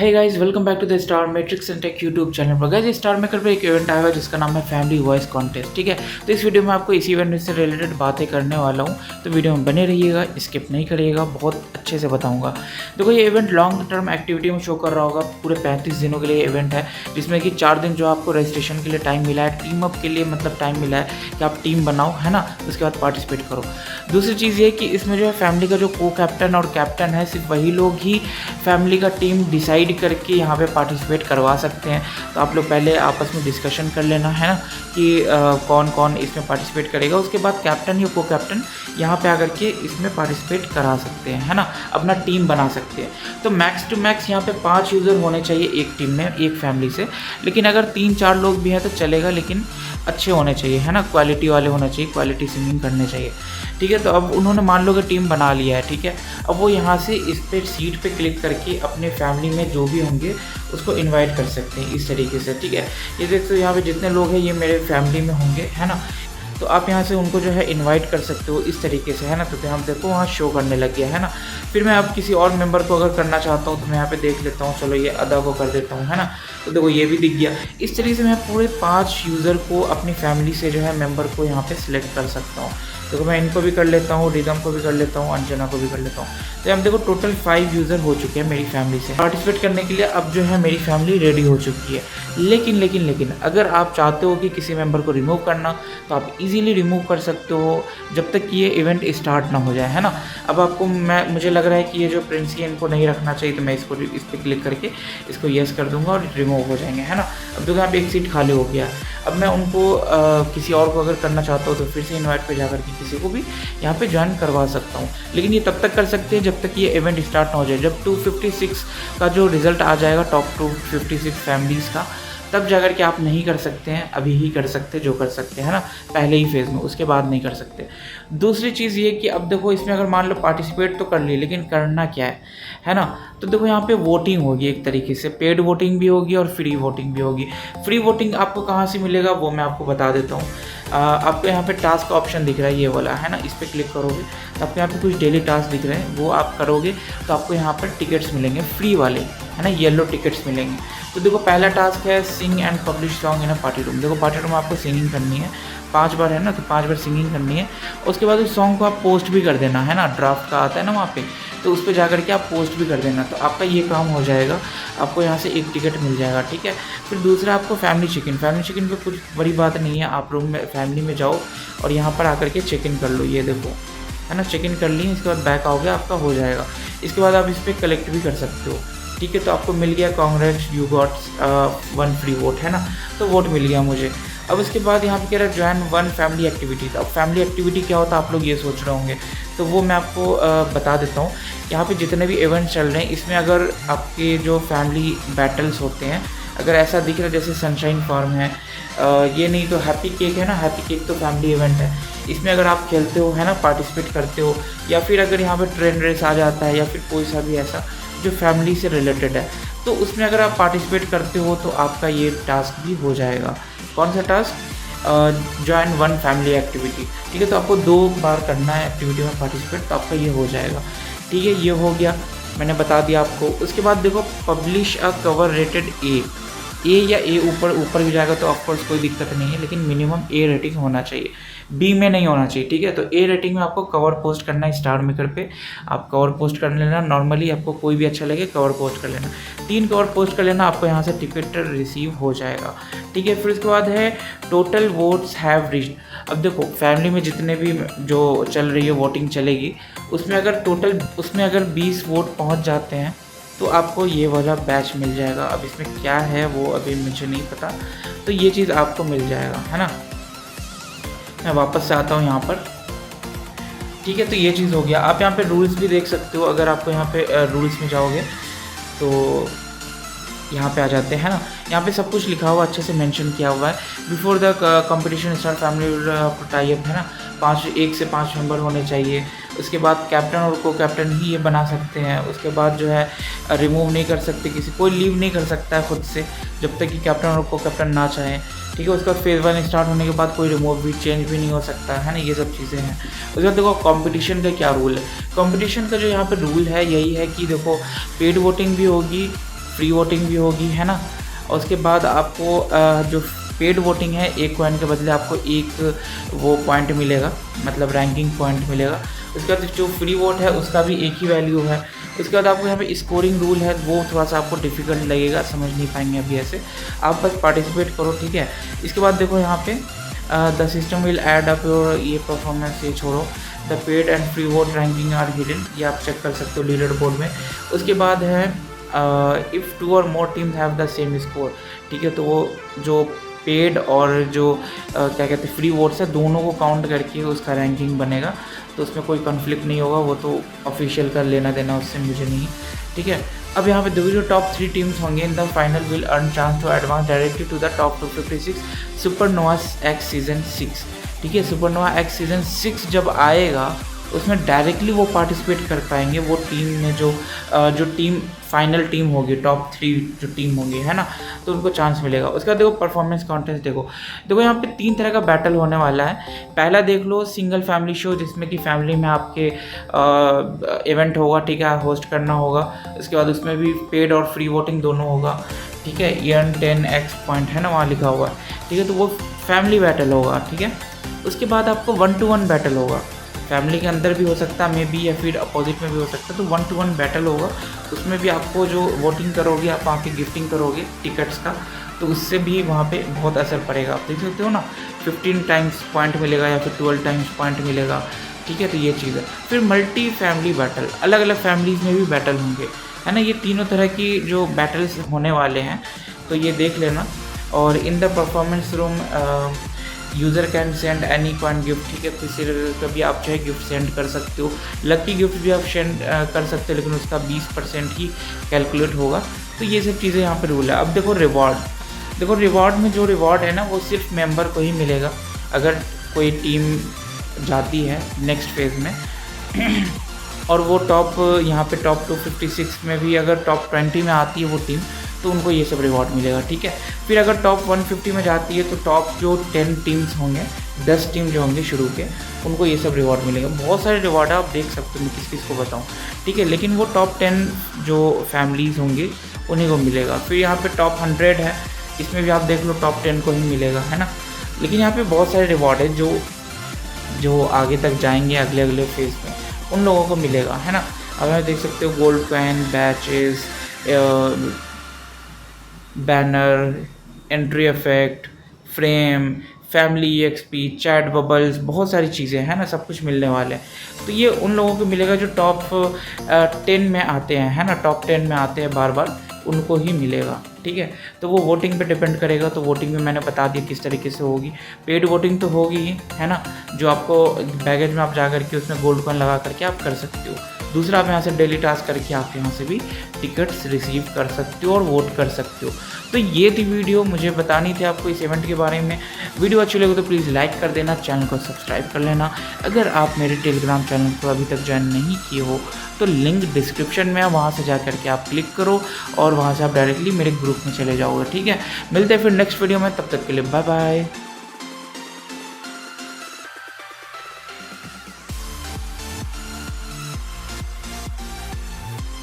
Hey guys, welcome back to the star matrix and tech YouTube channel पर। Guys, star maker पे एक event आया हुआ है जिसका नाम है फैमिली वॉइस कॉन्टेस्ट। ठीक है, तो इस वीडियो में आपको इसी इवेंट से रिलेटेड बातें करने वाला हूँ, तो वीडियो में बने रहिएगा, स्किप नहीं करिएगा, बहुत अच्छे से बताऊँगा। देखो, ये इवेंट लॉन्ग टर्म एक्टिविटी में शो कर रहा होगा, पूरे 35 दिनों के लिए इवेंट है, जिसमें कि 4 दिन जो आपको रजिस्ट्रेशन के लिए टाइम मिला है, टीम अप के लिए मतलब टाइम मिला है कि आप टीम बनाओ, है ना, उसके बाद पार्टिसिपेट करो। दूसरी चीज़ ये कि इसमें जो है फैमिली का जो को कैप्टन और कैप्टन है, सिर्फ वही लोग ही फैमिली का टीम डिसाइड करके यहाँ पे पार्टिसिपेट करवा सकते हैं। तो आप लोग पहले आपस में डिस्कशन कर लेना, है ना, कि कौन कौन इसमें पार्टिसिपेट करेगा। उसके बाद कैप्टन या को कैप्टन यहाँ पे आकर के इसमें पार्टिसिपेट करा सकते हैं, है ना, अपना टीम बना सकते हैं। तो मैक्स टू मैक्स यहाँ पे 5 यूज़र होने चाहिए एक टीम में, एक फैमिली से। लेकिन अगर 3-4 लोग भी हैं तो चलेगा, लेकिन अच्छे होने चाहिए, है ना, क्वालिटी वाले होने चाहिए, क्वालिटी सिंगिंग करने चाहिए। ठीक है, तो अब उन्होंने मान लो कि टीम बना लिया है। ठीक है, अब वो यहाँ से इस पे सीट पे क्लिक करके अपने फैमिली में जो भी होंगे उसको इनवाइट कर सकते हैं इस तरीके से। ठीक है, ये देख सकते हो यहाँ पे जितने लोग हैं ये मेरे फैमिली में होंगे, है ना, तो आप यहाँ से उनको जो है इनवाइट कर सकते हो इस तरीके से, है ना। तो हम देखो वहाँ शो करने लग गया, है ना। फिर मैं अब किसी और मेंबर को अगर करना चाहता हूँ तो मैं यहाँ पे देख लेता हूँ, चलो ये अदा को कर देता हूँ, है ना। तो देखो ये भी दिख गया। इस तरीके से मैं पूरे 5 यूज़र को अपनी फैमिली से जो है मेंबर को यहाँ पे सिलेक्ट कर सकता हूँ। देखो मैं इनको भी कर लेता हूँ, रिदम को भी कर लेता हूँ, अंजना को भी कर लेता हूँ। तो अब देखो टोटल 5 यूज़र हो चुके हैं मेरी फैमिली से पार्टिसिपेट करने के लिए। अब जो है मेरी फैमिली रेडी हो चुकी है। लेकिन अगर आप चाहते हो कि किसी मेंबर को रिमूव करना, तो आप इजीली रिमूव कर सकते हो जब तक कि ये इवेंट स्टार्ट ना हो जाए, है ना। अब आपको मुझे लग रहा है कि ये जो प्रिंस है इनको नहीं रखना चाहिए, तो मैं इस पर क्लिक करके इसको येस कर दूंगा और रिमूव हो जाएंगे, है ना। अब देखो यहाँ पे एक सीट खाली हो गया। अब मैं उनको किसी और को अगर करना चाहता हूँ तो फिर से इनवाइट पे जाकर के किसी को भी यहाँ पे ज्वाइन करवा सकता हूँ। लेकिन ये तब तक कर सकते हैं जब तक ये इवेंट स्टार्ट ना हो जाए। जब 256 का जो रिज़ल्ट आ जाएगा, टॉप 256 फैमिलीज़ का, तब जाकर के आप नहीं कर सकते हैं, अभी ही कर सकते जो कर सकते हैं, है ना, पहले ही फेज़ में, उसके बाद नहीं कर सकते। दूसरी चीज़ ये कि अब देखो इसमें अगर मान लो पार्टिसिपेट तो कर लिए, लेकिन करना क्या है ना। तो देखो यहाँ पे वोटिंग होगी एक तरीके से, पेड वोटिंग भी होगी और फ्री वोटिंग भी होगी। फ्री वोटिंग आपको कहाँ से मिलेगा वो मैं आपको बता देता हूँ। आपको यहाँ पे टास्क का ऑप्शन दिख रहा है, ये वाला, है ना, इस पर क्लिक करोगे तो आपको यहाँ पे कुछ डेली टास्क दिख रहे हैं, वो आप करोगे तो आपको यहाँ पर टिकट्स मिलेंगे फ्री वाले, है ना, येलो टिकट्स मिलेंगे। तो देखो पहला टास्क है sing and publish song in a party room. देखो पार्टी रूम में आपको सिंगिंग करनी है 5 बार, है ना, तो 5 बार सिंगिंग करनी है। उसके बाद उस सॉन्ग को आप पोस्ट भी कर देना, है ना, ड्राफ्ट का आता है ना वहाँ पे, तो उस पर जा करके आप पोस्ट भी कर देना, तो आपका ये काम हो जाएगा। आपको यहाँ से एक टिकट मिल जाएगा। ठीक है, फिर दूसरा आपको फैमिली चेक इन पे कुछ बड़ी बात नहीं है, आप रूम में फैमिली में जाओ और यहाँ पर आकर के चेक इन कर लो। ये देखो, है ना, चेक इन कर लिए, इसके बाद बैक आओगे, आपका हो जाएगा। इसके बाद आप इस पर कलेक्ट भी कर सकते हो। ठीक है, तो आपको मिल गया Congress, you got 1 free vote, है ना, तो वोट मिल गया मुझे। अब उसके बाद यहाँ पे कह रहा है ज्वाइन 1 फैमिली एक्टिविटी। अब फैमिली एक्टिविटी क्या होता है आप लोग ये सोच रहे होंगे, तो वो मैं आपको बता देता हूँ। यहाँ पे जितने भी इवेंट्स चल रहे हैं इसमें अगर आपके जो फैमिली बैटल्स होते हैं, अगर ऐसा दिख रहा है जैसे सनशाइन फार्म है, ये नहीं तो हैप्पी केक है ना, हैप्पी केक तो फैमिली इवेंट है, इसमें अगर आप खेलते हो, है ना, पार्टिसिपेट करते हो, या फिर अगर यहाँ पे ट्रेन रेस आ जाता है, या फिर कोई सा भी ऐसा जो फैमिली से रिलेटेड है, तो उसमें अगर आप पार्टिसिपेट करते हो तो आपका ये टास्क भी हो जाएगा। कौन सा टास्क? Join 1 family activity. ठीक है, तो आपको 2 बार करना है एक्टिविटी में पार्टिसिपेट, तो आपका ये हो जाएगा। ठीक है, ये हो गया, मैंने बता दिया आपको। उसके बाद देखो पब्लिश अ कवर रेटेड ए या ए ऊपर भी जाएगा तो ऑफकोर्स कोई दिक्कत नहीं है, लेकिन मिनिमम ए रेटिंग होना चाहिए, बी में नहीं होना चाहिए। ठीक है, तो ए रेटिंग में आपको कवर पोस्ट करना है स्टार मेकर पे, आप कवर पोस्ट कर लेना। नॉर्मली आपको कोई भी अच्छा लगे कवर पोस्ट कर लेना, 3 कवर पोस्ट कर लेना, आपको यहाँ से टिकट रिसीव हो जाएगा। ठीक है, फिर उसके बाद है टोटल वोट्स हैव रीच्ड। अब देखो फैमिली में जितने भी जो चल रही है वोटिंग चलेगी, उसमें अगर 20 वोट पहुँच जाते हैं तो आपको ये वाला बैच मिल जाएगा। अब इसमें क्या है वो अभी मुझे नहीं पता, तो ये चीज़ आपको मिल जाएगा, है ना। मैं वापस से आता हूँ यहाँ पर। ठीक है, तो ये चीज़ हो गया। आप यहाँ पे रूल्स भी देख सकते हो, अगर आपको यहाँ पे रूल्स में जाओगे तो यहाँ पे आ जाते हैं ना, यहाँ पे सब कुछ लिखा हुआ अच्छे से मेंशन किया हुआ है। Before the competition start family tie up, है ना, 1 से 5 मेंबर होने चाहिए। उसके बाद कैप्टन और को कैप्टन ही ये बना सकते हैं। उसके बाद जो है रिमूव नहीं कर सकते, कोई लीव नहीं कर सकता है खुद से जब तक कि कैप्टन और को कैप्टन ना चाहें। ठीक है, उसका फेज़ 1 स्टार्ट होने के बाद कोई रिमूव भी चेंज भी नहीं हो सकता है ना, ये सब चीज़ें हैं। उसके बाद देखो कंपटीशन का क्या रूल है। कंपटीशन का जो यहाँ पे रूल है यही है कि देखो पेड वोटिंग भी होगी फ्री वोटिंग भी होगी, है ना। और उसके बाद आपको जो पेड वोटिंग है, एक कॉइन के बदले आपको एक वो पॉइंट मिलेगा, मतलब रैंकिंग पॉइंट मिलेगा। उसके बाद जो फ्री वोट है उसका भी एक ही वैल्यू है। उसके बाद आपको यहाँ पे स्कोरिंग रूल है, वो थोड़ा सा आपको डिफ़िकल्ट लगेगा, समझ नहीं पाएंगे अभी ऐसे, आप बस पार्टिसिपेट करो, ठीक है। इसके बाद देखो यहाँ पे the system will add up your, ये परफॉर्मेंस ये छोड़ो, the paid and free vote ranking are hidden, ये आप चेक कर सकते हो लीडर बोर्ड में। उसके बाद है if 2 or more teams have the same score, ठीक है। तो वो जो पेड और जो क्या कहते हैं फ्री वोट्स है, दोनों को काउंट करके उसका रैंकिंग बनेगा, तो उसमें कोई कॉन्फ्लिक्ट नहीं होगा, वो तो ऑफिशियल का लेना देना उससे मुझे नहीं, ठीक है। अब यहाँ पे देखो जो टॉप 3 टीम्स होंगे in the final will earn chance to advance directly to the top 256 supernova X season 6, ठीक है। सुपरनोवा एक्स सीजन 6 जब आएगा उसमें डायरेक्टली वो पार्टिसिपेट कर पाएंगे, वो टीम में जो टीम फाइनल टीम होगी, टॉप 3 जो टीम होगी, है ना, तो उनको चांस मिलेगा। उसके बाद देखो परफॉर्मेंस कॉन्टेस्ट, देखो यहाँ पे 3 तरह का बैटल होने वाला है। पहला देख लो सिंगल फैमिली शो, जिसमें कि फैमिली में आपके इवेंट होगा, ठीक है, होस्ट करना होगा। उसके बाद उसमें भी पेड और फ्री वोटिंग दोनों होगा, ठीक है। EN 10x पॉइंट है ना वहाँ लिखा हुआ है, ठीक है, तो वो फैमिली बैटल होगा, ठीक है। उसके बाद आपको 1-to-1 बैटल होगा, फैमिली के अंदर भी हो सकता है मे बी, या फिर अपोजिट में भी हो सकता है, तो 1-to-1 बैटल होगा। उसमें भी आपको जो वोटिंग करोगे, आप वहाँ पे गिफ्टिंग करोगे टिकट्स का, तो उससे भी वहाँ पे बहुत असर पड़ेगा। आप देख सकते हो ना, 15 टाइम्स पॉइंट मिलेगा या फिर 12 टाइम्स पॉइंट मिलेगा, ठीक है, तो ये चीज़ है। फिर मल्टी फैमिली बैटल, अलग अलग फैमिलीज़ में भी बैटल होंगे, है ना। ये तीनों तरह की जो बैटल्स होने वाले हैं, तो ये देख लेना। और in the performance room user can send any coin gift, ठीक है, किसी का भी आप चाहे गिफ्ट सेंड कर सकते हो। लकी गिफ्ट भी आप सेंड कर सकते हो, लेकिन उसका 20% ही कैलकुलेट होगा। तो ये सब चीज़ें यहाँ पे रूल है। अब देखो रिवॉर्ड, देखो रिवॉर्ड में जो रिवॉर्ड है ना, वो सिर्फ मेंबर को ही मिलेगा। अगर कोई टीम जाती है नेक्स्ट फेज़ में और वो टॉप यहाँ पे टॉप 256 में भी अगर टॉप 20 में आती है वो टीम, तो उनको ये सब रिवॉर्ड मिलेगा, ठीक है। फिर अगर टॉप 150 में जाती है तो टॉप जो 10 टीम्स होंगे, 10 टीम जो होंगे शुरू के, उनको ये सब रिवॉर्ड मिलेगा। बहुत सारे रिवॉर्ड आप देख सकते हो, मैं किस किस को बताऊँ, ठीक है। लेकिन वो टॉप 10 जो फैमिलीज़ होंगी उन्हीं को मिलेगा। फिर यहाँ पे टॉप 100 है, इसमें भी आप देख लो टॉप 10 को ही मिलेगा, है ना। लेकिन यहाँ पे बहुत सारे रिवॉर्ड है जो आगे तक जाएंगे, अगले फेज़ में उन लोगों को मिलेगा, है ना। अब आप देख सकते हो gold coin, batches, banner, entry effect, frame, family EXP, chat bubbles, बहुत सारी चीज़ें हैं ना, सब कुछ मिलने वाले हैं। तो ये उन लोगों को मिलेगा जो टॉप 10 में आते हैं, है ना, टॉप 10 में आते हैं बार बार, उनको ही मिलेगा, ठीक है। तो वो वोटिंग पे डिपेंड करेगा। तो वोटिंग में मैंने बता दिया किस तरीके से होगी। पेड वोटिंग तो होगी ही, है ना, जो आपको बैगेज में आप जा करके उसमें गोल्ड कॉइन लगा करके आप कर सकते हो। दूसरा, आप यहाँ से डेली टास्क करके आप यहाँ से भी टिकट्स रिसीव कर सकते हो और वोट कर सकते हो। तो ये थी वीडियो, मुझे बतानी थी आपको इस इवेंट के बारे में। वीडियो अच्छी लगे तो प्लीज़ लाइक कर देना, चैनल को सब्सक्राइब कर लेना। अगर आप मेरे टेलीग्राम चैनल को अभी तक ज्वाइन नहीं किए हो तो लिंक डिस्क्रिप्शन में है, वहाँ से जा करके आप क्लिक करो और वहाँ से आप डायरेक्टली मेरे ग्रुप में चले जाओगे, ठीक है। मिलते हैं फिर नेक्स्ट वीडियो में, तब तक के लिए बाय बाय।